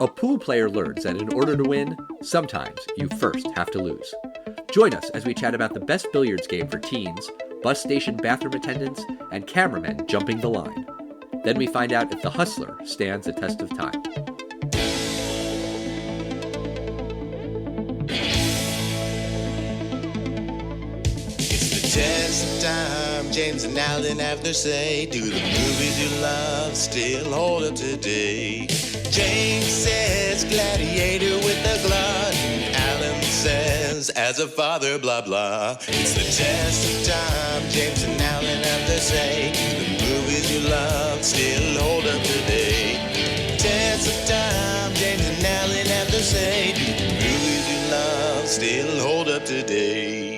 A pool player learns that in order to win, sometimes you first have to lose. Join us as we chat about the best billiards game for teens, bus station bathroom attendants, and cameramen jumping the line. Then we find out if the hustler stands the test of time. Test of time, James and Alan have to say, do the movies you love still hold up today? James says gladiator with a glut, and Alan says as a father blah blah. It's the test of time, James and Alan have to say, do the movies you love still hold up today? Test of time, James and Alan have to say, do the movies you love still hold up today?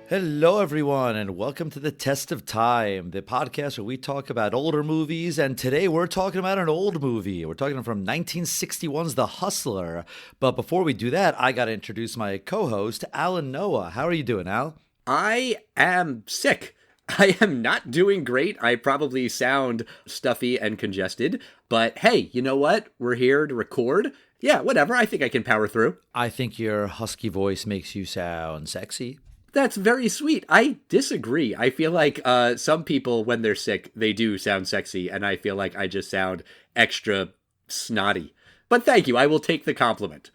Hello, everyone, and welcome to the Test of Time, the podcast where we talk about older movies. And today we're talking about an old movie. We're talking from 1961's The Hustler. But before we do that, I got to introduce my co-host, Alan Noah. How are you doing, Al? I am sick. I am not doing great. I probably sound stuffy and congested. But hey, you know what? We're here to record. Yeah, whatever. I think I can power through. I think your husky voice makes you sound sexy. That's very sweet. I disagree. I feel like some people, when they're sick, they do sound sexy, and I feel like I just sound extra snotty. But thank you. I will take the compliment.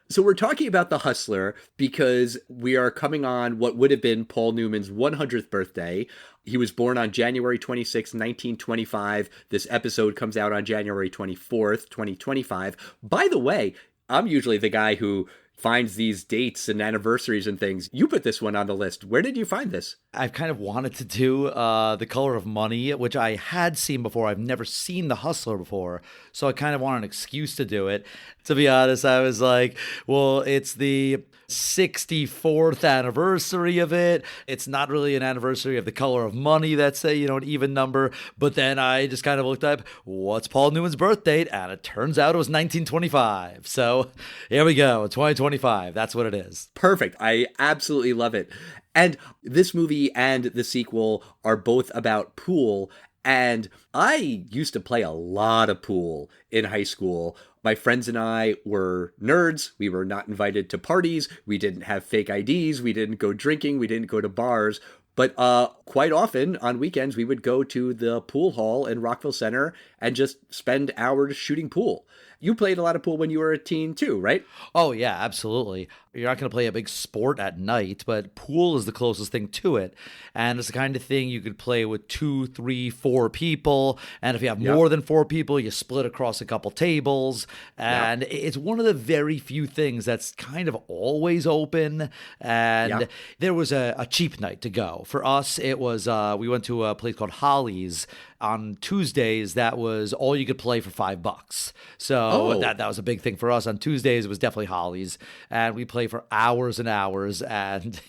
So we're talking about The Hustler because we are coming on what would have been Paul Newman's 100th birthday. He was born on January 26, 1925. This episode comes out on January 24th, 2025. By the way, I'm usually the guy who finds these dates and anniversaries and things. You put this one on the list. Where did you find this? I've kind of wanted to do The Color of Money, which I had seen before. I've never seen The Hustler before, so I kind of want an excuse to do it. To be honest, I was like, well, it's the 64th anniversary of it. It's not really an anniversary of The Color of Money. That's an even number. But then I just kind of looked up, what's Paul Newman's birth date? And it turns out it was 1925. So here we go, 2025. That's what it is. Perfect. I absolutely love it. And this movie and the sequel are both about pool. And I used to play a lot of pool in high school. My friends and I were nerds. We were not invited to parties. We didn't have fake IDs. We didn't go drinking. We didn't go to bars. But quite often on weekends, we would go to the pool hall in Rockville Center and just spend hours shooting pool. You played a lot of pool when you were a teen too, right? Oh, yeah, absolutely. You're not going to play a big sport at night, but pool is the closest thing to it. And it's the kind of thing you could play with 2, 3, 4 people. And if you have more than 4 people, you split across a couple tables. And it's one of the very few things that's kind of always open. And there was a cheap night to go. For us, it was we went to a place called Holly's. On Tuesdays, that was all you could play for $5. So that was a big thing for us. On Tuesdays, it was definitely Holly's. And we played for hours and hours, and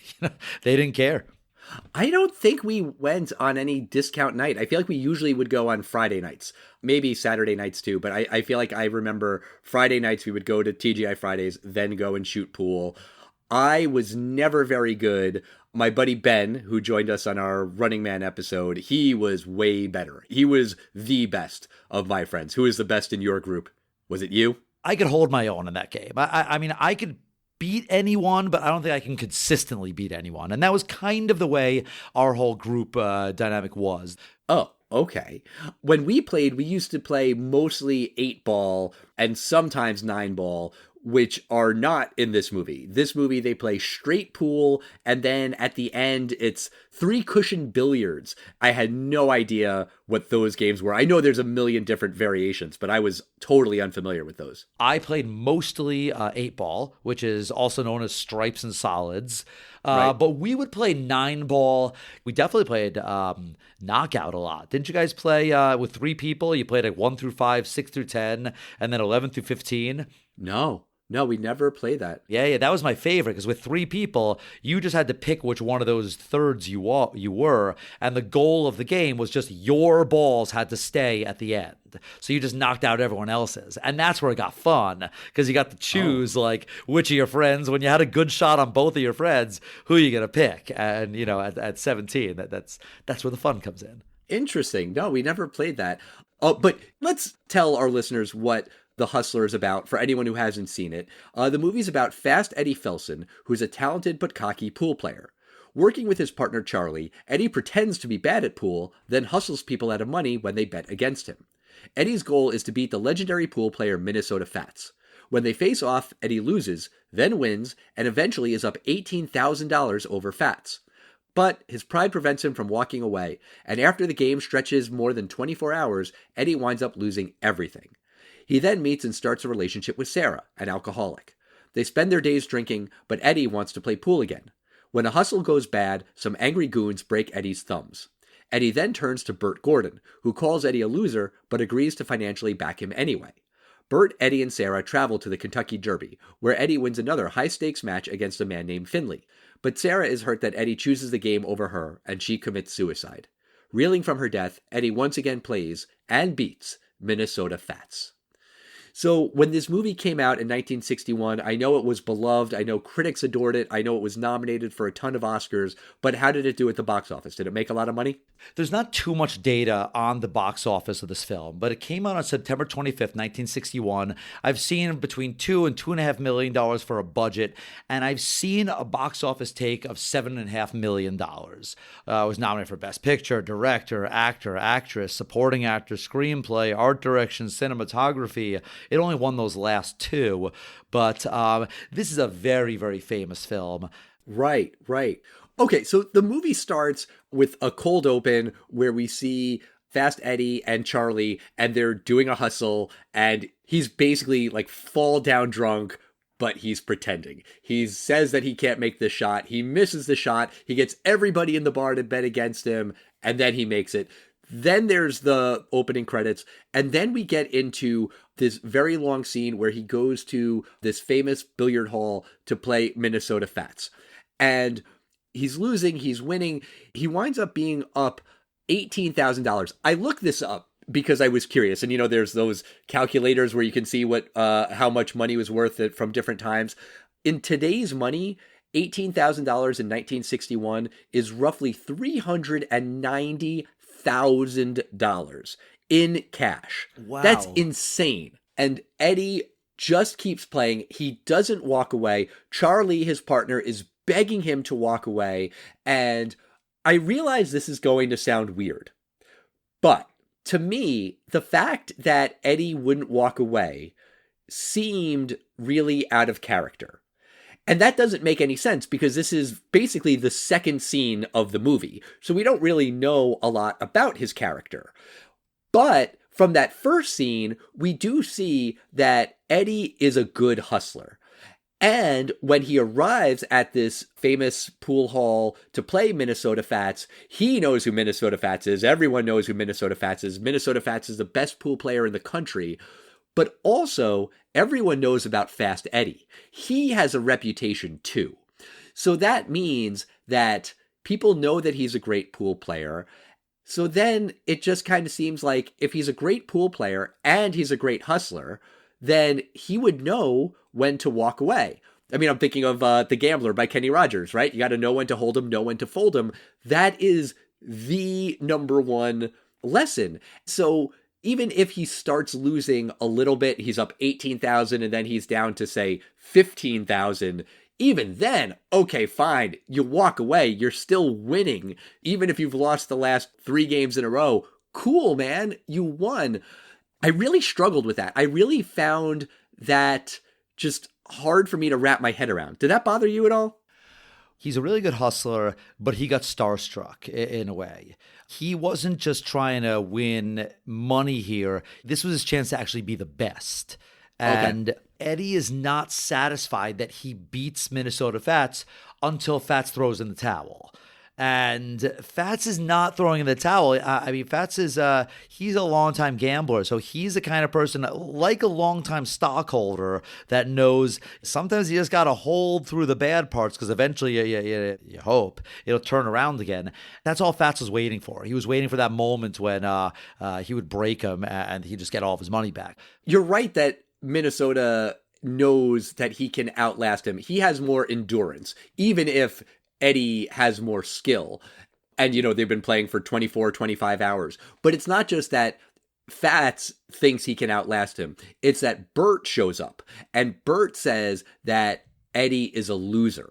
they didn't care. I don't think we went on any discount night. I feel like we usually would go on Friday nights, maybe Saturday nights too. But I feel like I remember Friday nights we would go to TGI Fridays, then go and shoot pool. I was never very good. My buddy Ben, who joined us on our Running Man episode, he was way better. He was the best of my friends. Who is the best in your group? Was it you? I could hold my own in that game. I mean, I could beat anyone, but I don't think I can consistently beat anyone. And that was kind of the way our whole group dynamic was. Oh, okay. When we played, we used to play mostly 8-ball and sometimes 9-ball, which are not in this movie. This movie, they play straight pool, and then at the end, it's 3-cushion billiards. I had no idea what those games were. I know there's a million different variations, but I was totally unfamiliar with those. I played mostly 8-ball, which is also known as stripes and solids. Right. But we would play 9-ball. We definitely played knockout a lot. Didn't you guys play with 3 people? You played like 1 through 5, 6 through 10, and then 11 through 15? No, we never play that. Yeah, that was my favorite because with 3 people, you just had to pick which one of those thirds you were, and the goal of the game was just your balls had to stay at the end. So you just knocked out everyone else's, and that's where it got fun because you got to choose like which of your friends. When you had a good shot on both of your friends, who are you gonna pick? And at 17, that's where the fun comes in. Interesting. No, we never played that. But let's tell our listeners what The Hustler is about, for anyone who hasn't seen it. The movie's about Fast Eddie Filson, who's a talented but cocky pool player. Working with his partner Charlie, Eddie pretends to be bad at pool, then hustles people out of money when they bet against him. Eddie's goal is to beat the legendary pool player Minnesota Fats. When they face off, Eddie loses, then wins, and eventually is up $18,000 over Fats. But his pride prevents him from walking away, and after the game stretches more than 24 hours, Eddie winds up losing everything. He then meets and starts a relationship with Sarah, an alcoholic. They spend their days drinking, but Eddie wants to play pool again. When a hustle goes bad, some angry goons break Eddie's thumbs. Eddie then turns to Bert Gordon, who calls Eddie a loser, but agrees to financially back him anyway. Bert, Eddie, and Sarah travel to the Kentucky Derby, where Eddie wins another high-stakes match against a man named Finley. But Sarah is hurt that Eddie chooses the game over her, and she commits suicide. Reeling from her death, Eddie once again plays, and beats, Minnesota Fats. So when this movie came out in 1961, I know it was beloved, I know critics adored it, I know it was nominated for a ton of Oscars, but how did it do at the box office? Did it make a lot of money? There's not too much data on the box office of this film, but it came out on September 25th, 1961. I've seen between $2 and $2.5 million for a budget, and I've seen a box office take of $7.5 million. It was nominated for Best Picture, Director, Actor, Actress, Supporting Actor, Screenplay, Art Direction, Cinematography. It only won those last two, but this is a very, very famous film. Right. Okay, so the movie starts with a cold open where we see Fast Eddie and Charlie, and they're doing a hustle, and he's basically like fall down drunk, but he's pretending. He says that he can't make the shot. He misses the shot. He gets everybody in the bar to bet against him, and then he makes it. Then there's the opening credits, and then we get into this very long scene where he goes to this famous billiard hall to play Minnesota Fats. And he's losing, he's winning. He winds up being up $18,000. I looked this up because I was curious. And, you know, there's those calculators where you can see what how much money was worth it from different times. In today's money, $18,000 in 1961 is roughly $390,000 in cash. Wow. That's insane. And Eddie just keeps playing. He doesn't walk away. Charlie, his partner, is begging him to walk away. And I realize this is going to sound weird, but to me, the fact that Eddie wouldn't walk away seemed really out of character. And that doesn't make any sense because this is basically the second scene of the movie. So we don't really know a lot about his character. But from that first scene, we do see that Eddie is a good hustler. And when he arrives at this famous pool hall to play Minnesota Fats, he knows who Minnesota Fats is. Everyone knows who Minnesota Fats is. Minnesota Fats is the best pool player in the country. But also, everyone knows about Fast Eddie. He has a reputation too. So that means that people know that he's a great pool player. So then it just kind of seems like if he's a great pool player and he's a great hustler, then he would know when to walk away. I mean, I'm thinking of The Gambler by Kenny Rogers, right? You got to know when to hold him, know when to fold him. That is the number one lesson. So even if he starts losing a little bit, he's up 18,000 and then he's down to say 15,000. Even then, okay, fine. You walk away. You're still winning. Even if you've lost the last 3 games in a row. Cool, man. You won. I really struggled with that. I really found that just hard for me to wrap my head around. Did that bother you at all? He's a really good hustler, but he got starstruck in a way. He wasn't just trying to win money here. This was his chance to actually be the best. And okay. Eddie is not satisfied that he beats Minnesota Fats until Fats throws in the towel. And Fats is not throwing in the towel. I mean, Fats is, he's a longtime gambler. So he's the kind of person, like a longtime stockholder, that knows sometimes you just got to hold through the bad parts because eventually you hope it'll turn around again. That's all Fats was waiting for. He was waiting for that moment when he would break him and he'd just get all of his money back. You're right that Minnesota knows that he can outlast him. He has more endurance, even if Eddie has more skill. And, you know, they've been playing for 24, 25 hours. But it's not just that Fats thinks he can outlast him. It's that Bert shows up, and Bert says that Eddie is a loser.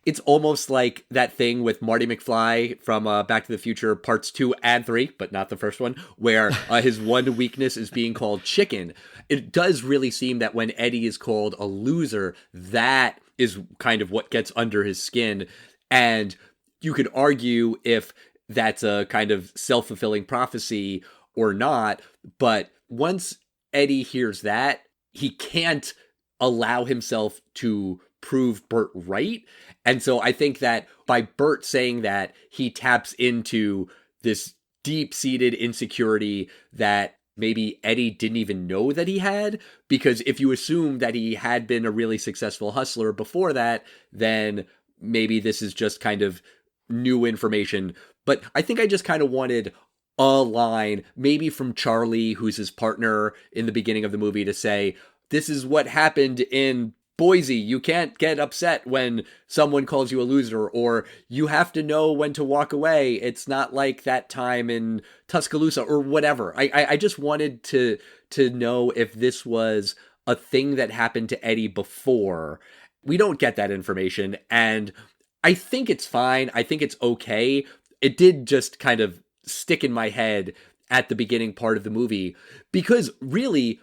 It's almost like that thing with Marty McFly from Back to the Future Parts 2 and 3, but not the first one, where his one weakness is being called chicken. It does really seem that when Eddie is called a loser, that is kind of what gets under his skin. And you could argue if that's a kind of self-fulfilling prophecy or not, but once Eddie hears that, he can't allow himself to prove Bert right. And so I think that by Bert saying that, he taps into this deep-seated insecurity that maybe Eddie didn't even know that he had. Because if you assume that he had been a really successful hustler before that, then maybe this is just kind of new information. But I think I just kind of wanted a line, maybe from Charlie, who's his partner in the beginning of the movie, to say, this is what happened in Boise. You can't get upset when someone calls you a loser, or you have to know when to walk away. It's not like that time in Tuscaloosa or whatever. I just wanted to know if this was a thing that happened to Eddie before. We don't get that information, and I think it's fine. I think it's okay. It did just kind of stick in my head at the beginning part of the movie, because really,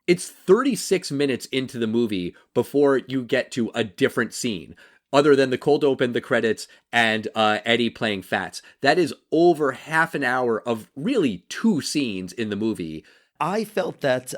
it's 36 minutes into the movie before you get to a different scene, other than the cold open, the credits, and Eddie playing Fats. That is over half an hour of really two scenes in the movie. I felt that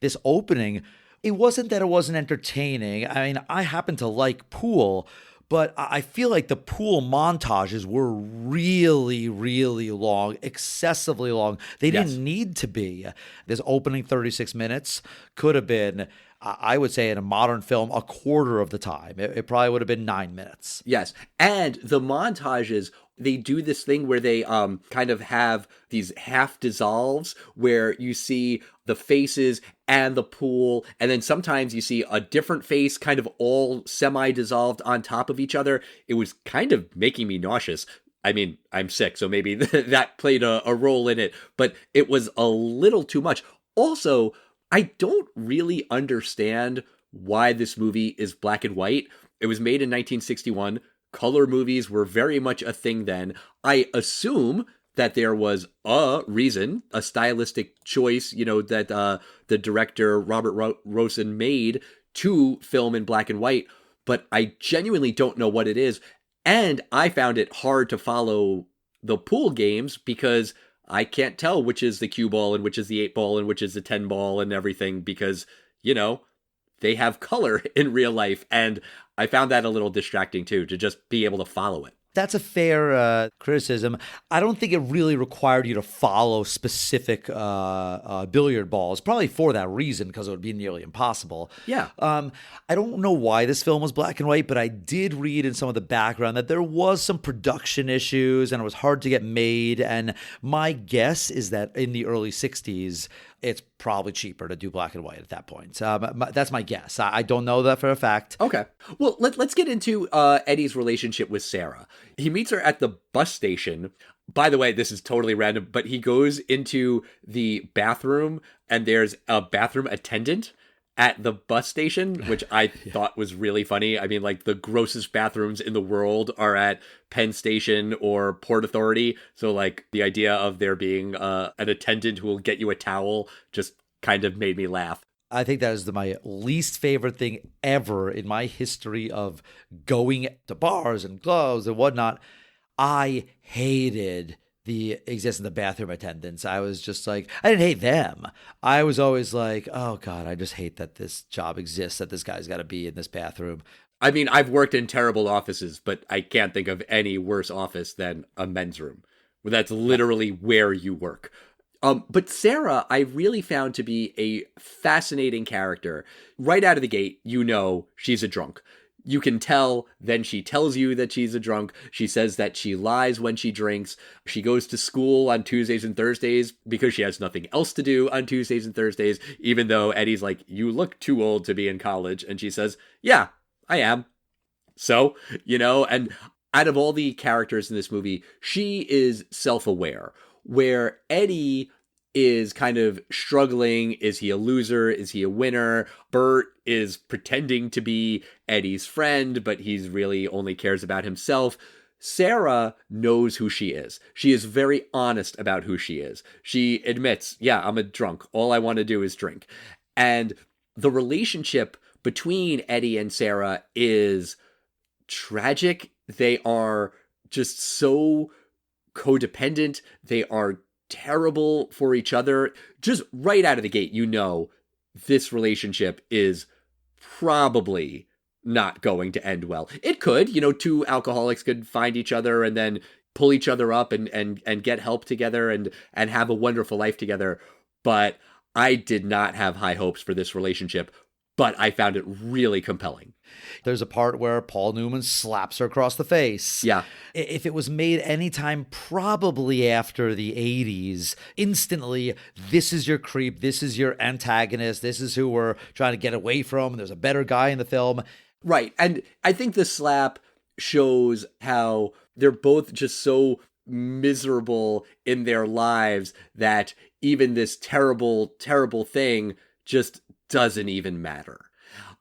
this opening, it wasn't that it wasn't entertaining. I mean, I happen to like pool, but I feel like the pool montages were really, really long, excessively long. They didn't need to be. This opening 36 minutes could have been, I would say in a modern film, a quarter of the time. It probably would have been 9 minutes. Yes. And the montages, they do this thing where they kind of have these half dissolves where you see the faces and the pool, and then sometimes you see a different face kind of all semi-dissolved on top of each other. It was kind of making me nauseous. I mean, I'm sick, so maybe that played a role in it, but it was a little too much. Also, I don't really understand why this movie is black and white. It was made in 1961. Color movies were very much a thing then. I assume that there was a reason, a stylistic choice, that the director Robert Rosen made to film in black and white, but I genuinely don't know what it is. And I found it hard to follow the pool games because I can't tell which is the cue ball and which is the 8 ball and which is the 10 ball and everything because, they have color in real life. And I found that a little distracting too, to just be able to follow it. That's a fair criticism. I don't think it really required you to follow specific billiard balls, probably for that reason, because it would be nearly impossible. Yeah. I don't know why this film was black and white, but I did read in some of the background that there was some production issues and it was hard to get made. And my guess is that in the early 60s, it's probably cheaper to do black and white at that point. That's my guess. I don't know that for a fact. Okay. Well, let's get into Eddie's relationship with Sarah. He meets her at the bus station. By the way, this is totally random, but he goes into the bathroom and there's a bathroom attendant at the bus station, which I thought was really funny. I mean, like the grossest bathrooms in the world are at Penn Station or Port Authority. So like the idea of there being an attendant who will get you a towel just kind of made me laugh. I think that is my least favorite thing ever in my history of going to bars and clubs and whatnot. I hated the existence of bathroom attendants. I was just like, I didn't hate them. I was always like, oh God, I just hate that this job exists, that this guy's got to be in this bathroom. I mean, I've worked in terrible offices, but I can't think of any worse office than a men's room. That's literally where you work. But Sarah, I really found to be a fascinating character. Right out of the gate, she's a drunk. You can tell, then she tells you that she's a drunk. She says that she lies when she drinks. She goes to school on Tuesdays and Thursdays because she has nothing else to do on Tuesdays and Thursdays, even though Eddie's like, you look too old to be in college. And she says, yeah, I am. So, and out of all the characters in this movie, she is self-aware, where Eddie is kind of struggling. Is he a loser? Is he a winner? Bert is pretending to be Eddie's friend, but he's really only cares about himself. Sarah knows who she is. She is very honest about who she is. She admits, yeah, I'm a drunk. All I want to do is drink. And the relationship between Eddie and Sarah is tragic. They are just so codependent. They are terrible for each other. Just right out of the gate, you know, this relationship is probably not going to end well. It could, you know, two alcoholics could find each other and then pull each other up and get help together and have a wonderful life together. But I did not have high hopes for this relationship, but I found it really compelling. There's a part where Paul Newman slaps her across the face. Yeah. If it was made anytime probably after the 80s, instantly, this is your creep, this is your antagonist, this is who we're trying to get away from, there's a better guy in the film. Right. And I think the slap shows how they're both just so miserable in their lives that even this terrible, terrible thing just doesn't even matter.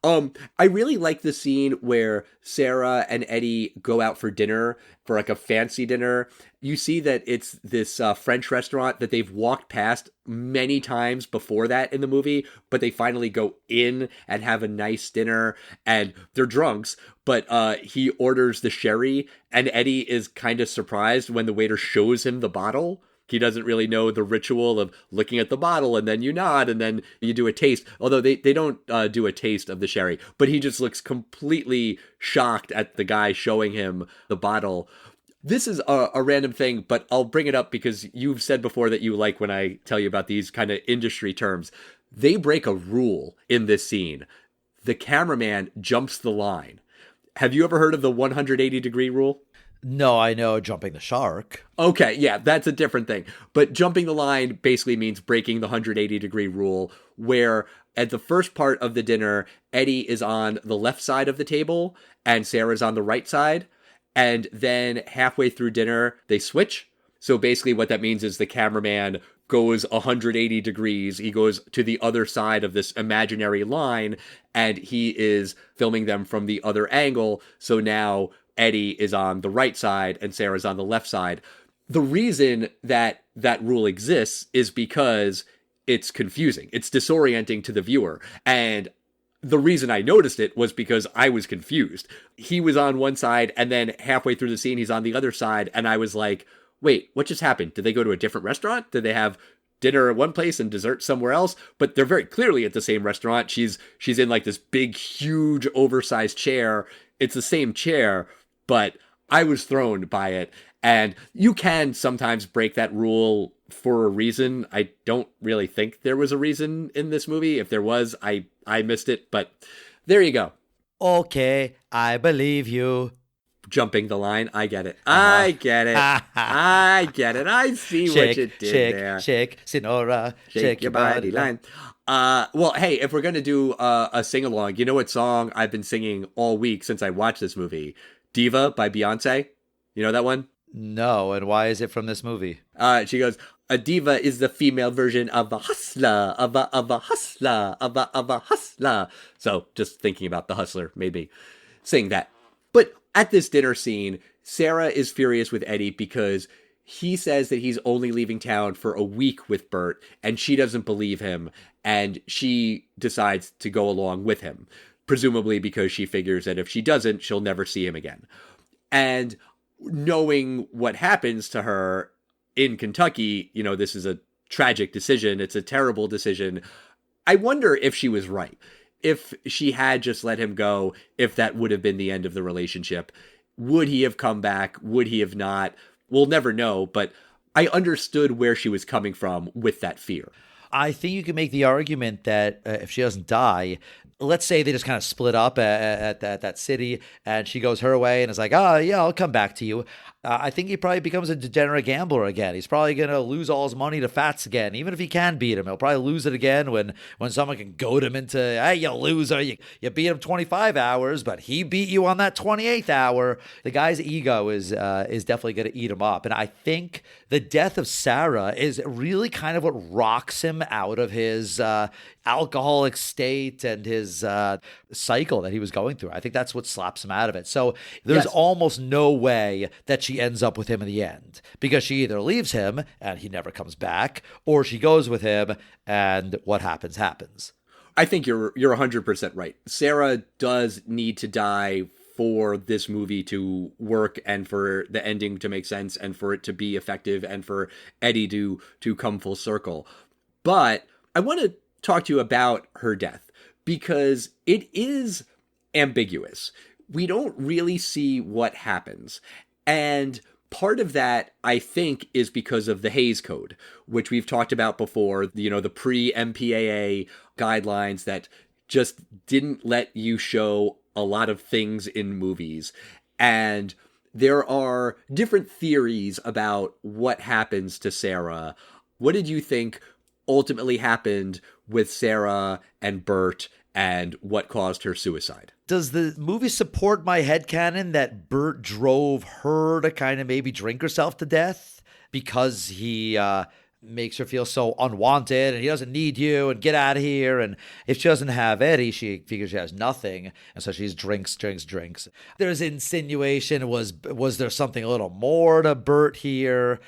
I really like the scene where Sarah and Eddie go out for dinner, for like a fancy dinner. You see that it's this French restaurant that they've walked past many times before that in the movie, but they finally go in and have a nice dinner, and they're drunks, but he orders the sherry, and Eddie is kind of surprised when the waiter shows him the bottle. He doesn't really know the ritual of looking at the bottle and then you nod and then you do a taste. Although they don't do a taste of the sherry, but he just looks completely shocked at the guy showing him the bottle. This is a random thing, but I'll bring it up because you've said before that you like when I tell you about these kind of industry terms. They break a rule in this scene. The cameraman jumps the line. Have you ever heard of the 180-degree rule? No, I know jumping the shark. Okay, yeah, that's a different thing. But jumping the line basically means breaking the 180-degree rule, where at the first part of the dinner, Eddie is on the left side of the table and Sarah's on the right side. And then halfway through dinner, they switch. So basically what that means is the cameraman goes 180 degrees. He goes to the other side of this imaginary line, and he is filming them from the other angle. So now Eddie is on the right side and Sarah's on the left side. The reason that that rule exists is because it's confusing. It's disorienting to the viewer. And the reason I noticed it was because I was confused. He was on one side, and then halfway through the scene, he's on the other side. And I was like, wait, what just happened? Did they go to a different restaurant? Did they have dinner at one place and dessert somewhere else? But they're very clearly at the same restaurant. She's in like this big, huge, oversized chair. It's the same chair, but I was thrown by it. And you can sometimes break that rule for a reason. I don't really think there was a reason in this movie. If there was, I missed it. But there you go. Okay, I believe you. Jumping the line, I get it. I get it. I get it. I see what you did there. Shake, Sinora, shake your body line. Well, hey, if we're going to do a sing-along, you know what song I've been singing all week since I watched this movie? Diva by Beyonce. You know that one? No, and why is it from this movie? She goes, a diva is the female version of a hustler, of a hustler, of a hustler. So just thinking about the hustler made me sing that. But at this dinner scene, Sarah is furious with Eddie because he says that he's only leaving town for a week with Bert, and she doesn't believe him, and she decides to go along with him, presumably because she figures that if she doesn't, she'll never see him again. And knowing what happens to her in Kentucky, you know, this is a tragic decision. It's a terrible decision. I wonder if she was right. If she had just let him go, if that would have been the end of the relationship, would he have come back? Would he have not? We'll never know, but I understood where she was coming from with that fear. I think you can make the argument that if she doesn't die, let's say they just kind of split up at that city and she goes her way and is like, oh, yeah, I'll come back to you. I think he probably becomes a degenerate gambler again. He's probably going to lose all his money to Fats again. Even if he can beat him, he'll probably lose it again when someone can goad him into, hey, you loser, you beat him 25 hours, but he beat you on that 28th hour. The guy's ego is definitely going to eat him up. And I think the death of Sarah is really kind of what rocks him out of his alcoholic state and his cycle that he was going through. I think that's what slaps him out of it. So there's almost no way that she ends up with him in the end, because she either leaves him and he never comes back, or she goes with him and what happens happens. I think you're 100% right. Sarah does need to die for this movie to work and for the ending to make sense and for it to be effective and for Eddie to come full circle. But I want to talk to you about her death because it is ambiguous. We don't really see what happens. And part of that, I think, is because of the Hays Code, which we've talked about before, the pre-MPAA guidelines that just didn't let you show a lot of things in movies. And there are different theories about what happens to Sarah. What did you think ultimately happened with Sarah and Bert and what caused her suicide? Does the movie support my headcanon that Bert drove her to kind of maybe drink herself to death because he makes her feel so unwanted and he doesn't need you and get out of here? And if she doesn't have Eddie, she figures she has nothing. And so she's drinks. There's insinuation. Was there something a little more to Bert here?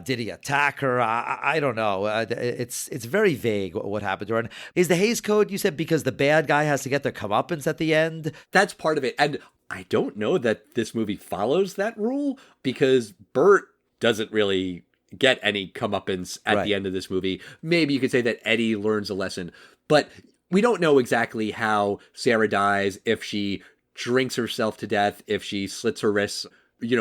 Did he attack her? I don't know. It's very vague what happened to her. And is the Hays Code, you said, because the bad guy has to get their comeuppance at the end? That's part of it. And I don't know that this movie follows that rule because Bert doesn't really get any comeuppance at the end of this movie. Maybe you could say that Eddie learns a lesson, but we don't know exactly how Sarah dies, if she drinks herself to death, if she slits her wrists.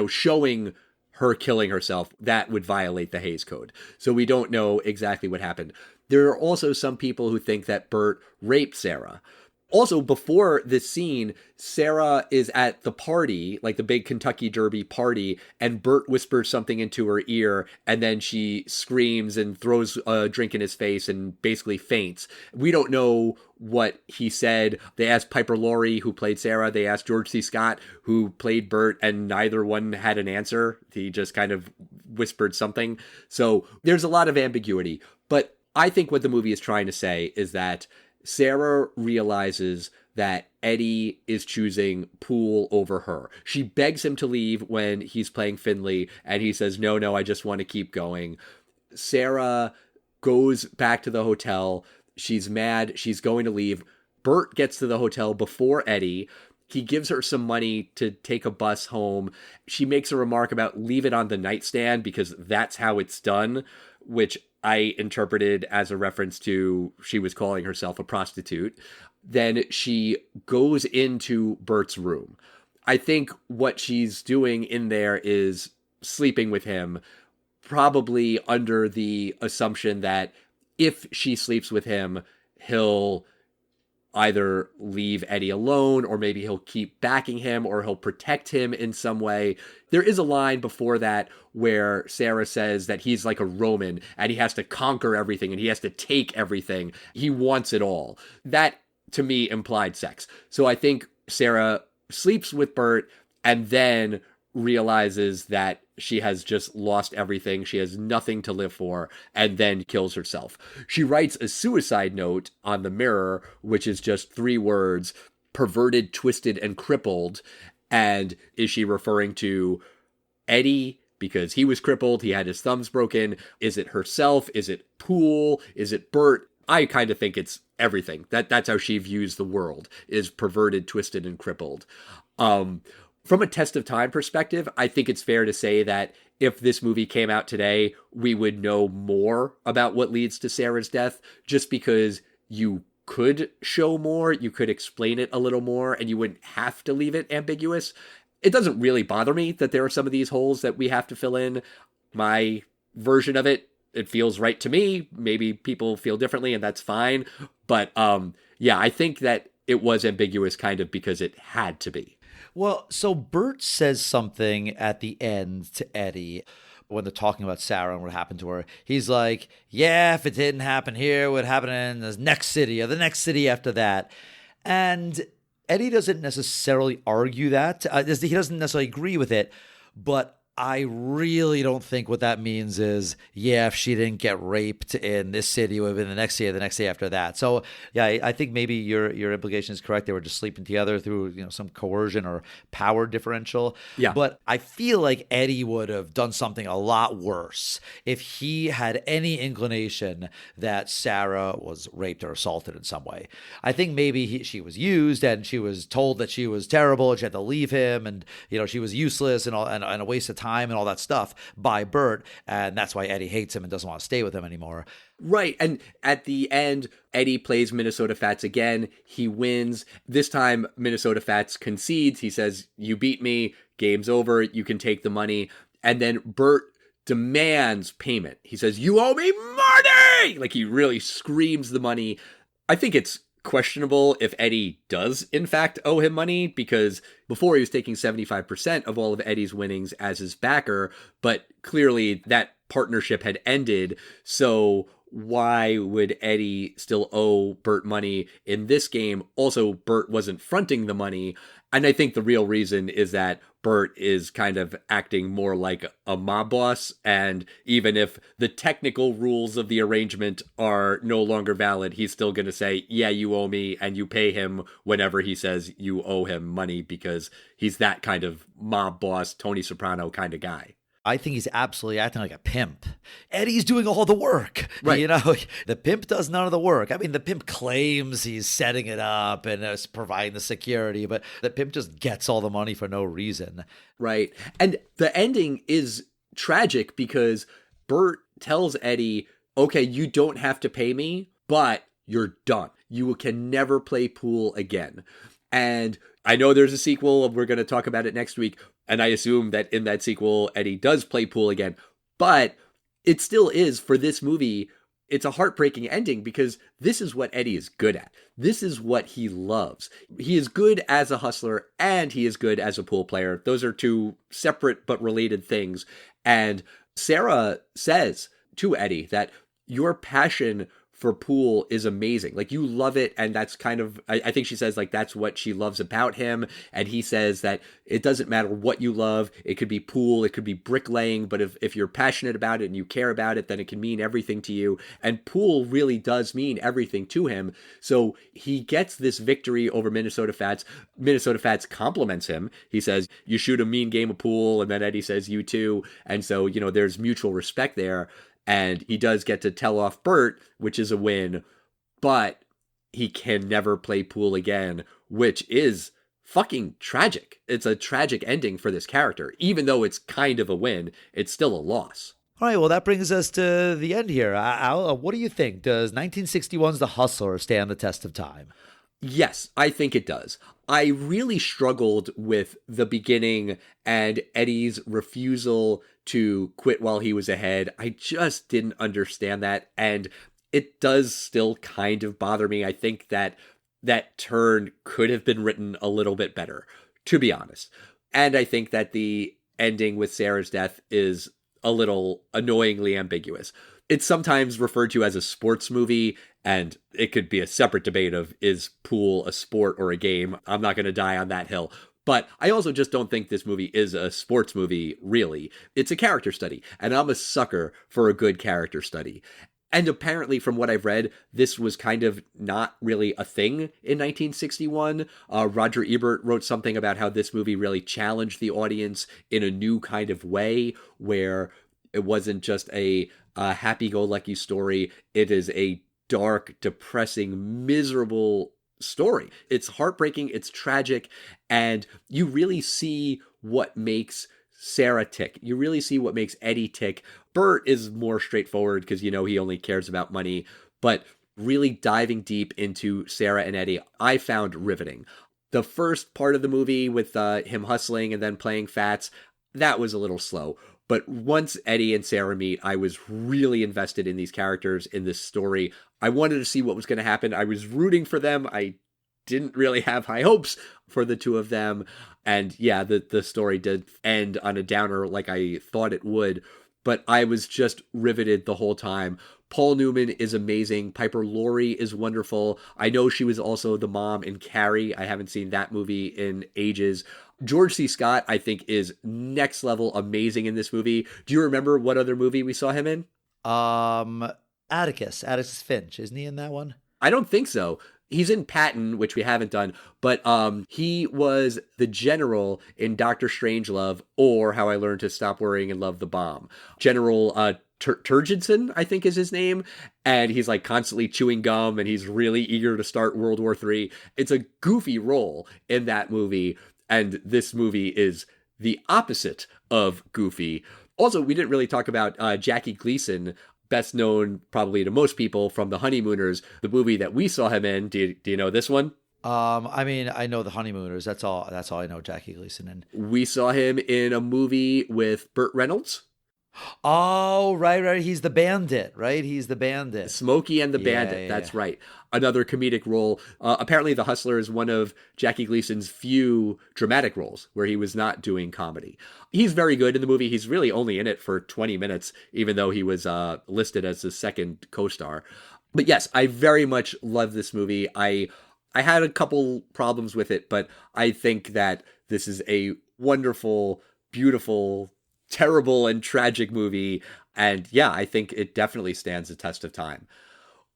Showing her killing herself, that would violate the Hays Code. So we don't know exactly what happened. There are also some people who think that Bert raped Sarah. Also, before this scene, Sarah is at the party, like the big Kentucky Derby party, and Bert whispers something into her ear, and then she screams and throws a drink in his face and basically faints. We don't know what he said. They asked Piper Laurie, who played Sarah. They asked George C. Scott, who played Bert, and neither one had an answer. He just kind of whispered something. So there's a lot of ambiguity. But I think what the movie is trying to say is that Sarah realizes that Eddie is choosing pool over her. She begs him to leave when he's playing Finley, and he says, no, I just want to keep going. Sarah goes back to the hotel. She's mad. She's going to leave. Bert gets to the hotel before Eddie. He gives her some money to take a bus home. She makes a remark about leave it on the nightstand because that's how it's done, which I interpreted as a reference to she was calling herself a prostitute. Then she goes into Bert's room. I think what she's doing in there is sleeping with him, probably under the assumption that if she sleeps with him, he'll either leave Eddie alone, or maybe he'll keep backing him, or he'll protect him in some way. There is a line before that where Sarah says that he's like a Roman and he has to conquer everything and he has to take everything. He wants it all. That, to me, implied sex. So I think Sarah sleeps with Bert and then realizes that she has just lost everything. She has nothing to live for, and then kills herself. She writes a suicide note on the mirror, which is just 3 words, perverted, twisted, and crippled. And is she referring to Eddie because he was crippled? He had his thumbs broken. Is it herself? Is it Poole? Is it Bert? I kind of think it's everything. That's how she views the world, is perverted, twisted, and crippled. From a test of time perspective, I think it's fair to say that if this movie came out today, we would know more about what leads to Sarah's death, just because you could show more, you could explain it a little more, and you wouldn't have to leave it ambiguous. It doesn't really bother me that there are some of these holes that we have to fill in. My version of it feels right to me. Maybe people feel differently, and that's fine. But yeah, I think that it was ambiguous kind of because it had to be. Well, so Bert says something at the end to Eddie when they're talking about Sarah and what happened to her. He's like, yeah, if it didn't happen here, it would happen in the next city or the next city after that. And Eddie doesn't necessarily argue that. He doesn't necessarily agree with it, but I really don't think what that means is, yeah, if she didn't get raped in this city, it would have been the next city or the next day after that. So, yeah, I think maybe your implication is correct. They were just sleeping together through, some coercion or power differential. Yeah. But I feel like Eddie would have done something a lot worse if he had any inclination that Sarah was raped or assaulted in some way. I think maybe she was used and she was told that she was terrible and she had to leave him and, she was useless and a waste of time and all that stuff by Bert, and that's why Eddie hates him and doesn't want to stay with him anymore. Right, and at the end, Eddie plays Minnesota Fats again. He wins. This time, Minnesota Fats concedes. He says, you beat me, game's over, you can take the money. And then Bert demands payment. He says, you owe me money! Like, he really screams the money. I think it's questionable if Eddie does in fact owe him money, because before he was taking 75% of all of Eddie's winnings as his backer, but clearly that partnership had ended. So why would Eddie still owe Bert money in this game? Also, Bert wasn't fronting the money. And I think the real reason is that Bert is kind of acting more like a mob boss. And even if the technical rules of the arrangement are no longer valid, he's still going to say, yeah, you owe me, and you pay him whenever he says you owe him money, because he's that kind of mob boss, Tony Soprano kind of guy. I think he's absolutely acting like a pimp. Eddie's doing all the work. Right. The pimp does none of the work. I mean, the pimp claims he's setting it up and is providing the security, but the pimp just gets all the money for no reason. Right. And the ending is tragic because Bert tells Eddie, okay, you don't have to pay me, but you're done. You can never play pool again. And I know there's a sequel. We're going to talk about it next week. And I assume that in that sequel, Eddie does play pool again. But it still is, for this movie, it's a heartbreaking ending because this is what Eddie is good at. This is what he loves. He is good as a hustler and he is good as a pool player. Those are two separate but related things. And Sarah says to Eddie that your passion for pool is amazing. Like, you love it. And that's kind of, I think she says, like, that's what she loves about him. And he says that it doesn't matter what you love. It could be pool, it could be bricklaying. But if you're passionate about it and you care about it, then it can mean everything to you. And pool really does mean everything to him. So he gets this victory over Minnesota Fats. Minnesota Fats compliments him. He says, you shoot a mean game of pool. And then Eddie says, you too. And so, there's mutual respect there. And he does get to tell off Bert, which is a win, but he can never play pool again, which is fucking tragic. It's a tragic ending for this character. Even though it's kind of a win, it's still a loss. All right, well, that brings us to the end here. Al, what do you think? Does 1961's The Hustler stand the test of time? Yes, I think it does. I really struggled with the beginning and Eddie's refusal to quit while he was ahead. I just didn't understand that, and it does still kind of bother me. I think that turn could have been written a little bit better, to be honest. And I think that the ending with Sarah's death is a little annoyingly ambiguous. It's sometimes referred to as a sports movie, and it could be a separate debate of, is pool a sport or a game? I'm not going to die on that hill. But I also just don't think this movie is a sports movie, really. It's a character study, and I'm a sucker for a good character study. And apparently, from what I've read, this was kind of not really a thing in 1961. Roger Ebert wrote something about how this movie really challenged the audience in a new kind of way, where it wasn't just a happy-go-lucky story. It is a dark, depressing, miserable story. It's heartbreaking, it's tragic, and you really see what makes Sarah tick. You really see what makes Eddie tick. Bert is more straightforward because, he only cares about money, but really diving deep into Sarah and Eddie, I found riveting. The first part of the movie with him hustling and then playing Fats, that was a little slow. But once Eddie and Sarah meet, I was really invested in these characters, in this story. I wanted to see what was going to happen. I was rooting for them. I didn't really have high hopes for the two of them. And yeah, the story did end on a downer like I thought it would, but I was just riveted the whole time. Paul Newman is amazing. Piper Laurie is wonderful. I know she was also the mom in Carrie. I haven't seen that movie in ages. George C. Scott, I think, is next level amazing in this movie. Do you remember what other movie we saw him in? Atticus Finch. Isn't he in that one? I don't think so. He's in Patton, which we haven't done, but he was the general in Doctor Strangelove, or How I Learned to Stop Worrying and Love the Bomb. General Turgidson, I think is his name, and he's like constantly chewing gum, and he's really eager to start World War III. It's a goofy role in that movie, and this movie is the opposite of goofy. Also, we didn't really talk about Jackie Gleason, best known probably to most people from The Honeymooners, the movie that we saw him in. Do you know this one? I mean, I know The Honeymooners. That's all I know Jackie Gleason in. We saw him in a movie with Burt Reynolds. Oh, right. He's the bandit, right? He's the bandit. Smokey and the Bandit. That's right. Another comedic role. Apparently, The Hustler is one of Jackie Gleason's few dramatic roles where he was not doing comedy. He's very good in the movie. He's really only in it for 20 minutes, even though he was listed as the second co-star. But yes, I very much love this movie. I had a couple problems with it, but I think that this is a wonderful, beautiful, terrible and tragic movie. And yeah, I think it definitely stands the test of time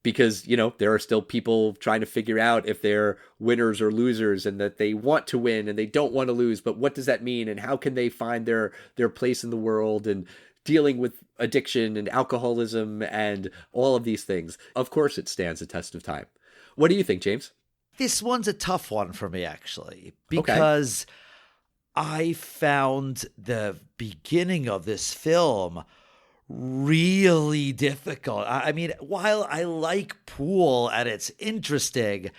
because, you know, there are still people trying to figure out if they're winners or losers and that they want to win and they don't want to lose. But what does that mean? And how can they find their place in the world and dealing with addiction and alcoholism and all of these things? Of course, it stands the test of time. What do you think, James? This one's a tough one for me, actually, because I found the beginning of this film really difficult. I mean, while I like Pool and it's interesting,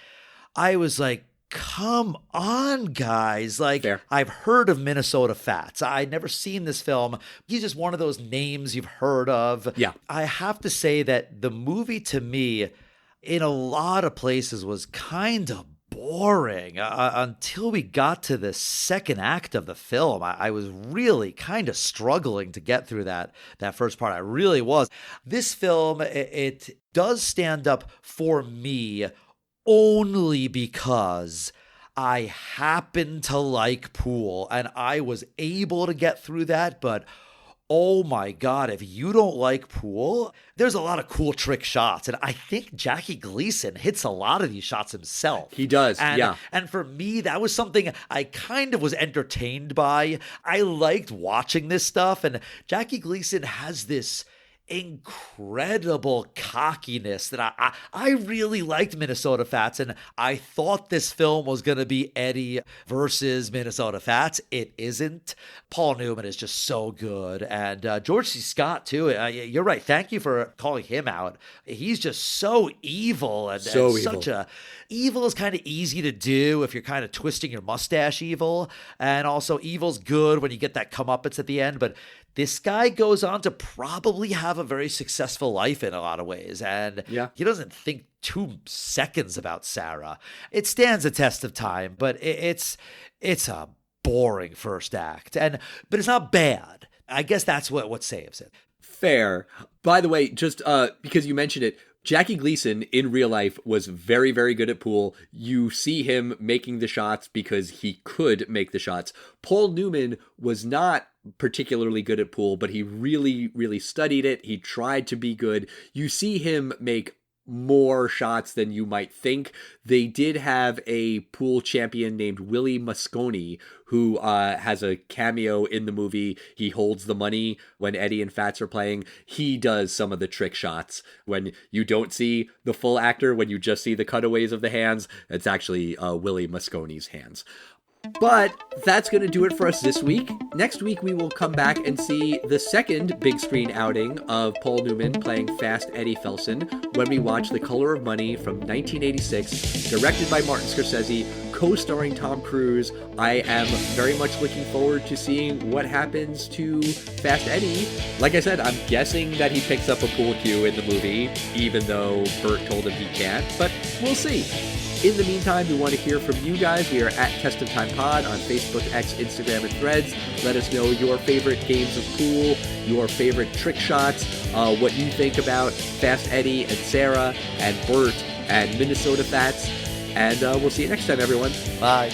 I was like, come on, guys. Like, Fair. I've heard of Minnesota Fats. I'd never seen this film. He's just one of those names you've heard of. Yeah. I have to say that the movie, to me, in a lot of places was kind of boring until we got to the second act of the film. I was really kind of struggling to get through that first part. I really was. This film, it does stand up for me only because I happen to like Pool and I was able to get through that, but oh my God, if you don't like Pool, there's a lot of cool trick shots. And I think Jackie Gleason hits a lot of these shots himself. He does, yeah. And for me, that was something I kind of was entertained by. I liked watching this stuff. And Jackie Gleason has this incredible cockiness that I really liked Minnesota Fats, and I thought this film was going to be Eddie versus Minnesota Fats. It isn't. Paul Newman is just so good, and George C. Scott too. You're right. Thank you for calling him out. He's just so evil and such a evil is kind of easy to do if you're kind of twisting your mustache evil, and also evil's good when you get that comeuppance at the end, but this guy goes on to probably have a very successful life in a lot of ways, and he doesn't think 2 seconds about Sarah. It stands a test of time, but it's a boring first act, but it's not bad. I guess that's what saves it. Fair. By the way, just because you mentioned it, Jackie Gleason in real life was very, very good at pool. You see him making the shots because he could make the shots. Paul Newman was not particularly good at pool, but he really, really studied it. He tried to be good. You see him make more shots than you might think. They did have a pool champion named Willie Mosconi who has a cameo in the movie. He holds the money when Eddie and Fats are playing. He does some of the trick shots when you don't see the full actor, when you just see the cutaways of the hands. It's actually Willie Mosconi's hands. But that's going to do it for us this week. Next week, we will come back and see the second big screen outing of Paul Newman playing Fast Eddie Felson when we watch The Color of Money from 1986, directed by Martin Scorsese, co-starring Tom Cruise. I am very much looking forward to seeing what happens to Fast Eddie. Like I said, I'm guessing that he picks up a pool cue in the movie, even though Bert told him he can't, but we'll see. In the meantime, we want to hear from you guys. We are at Test of Time Pod on Facebook, X, Instagram, and Threads. Let us know your favorite games of pool, your favorite trick shots, what you think about Fast Eddie and Sarah and Bert and Minnesota Fats. And we'll see you next time, everyone. Bye.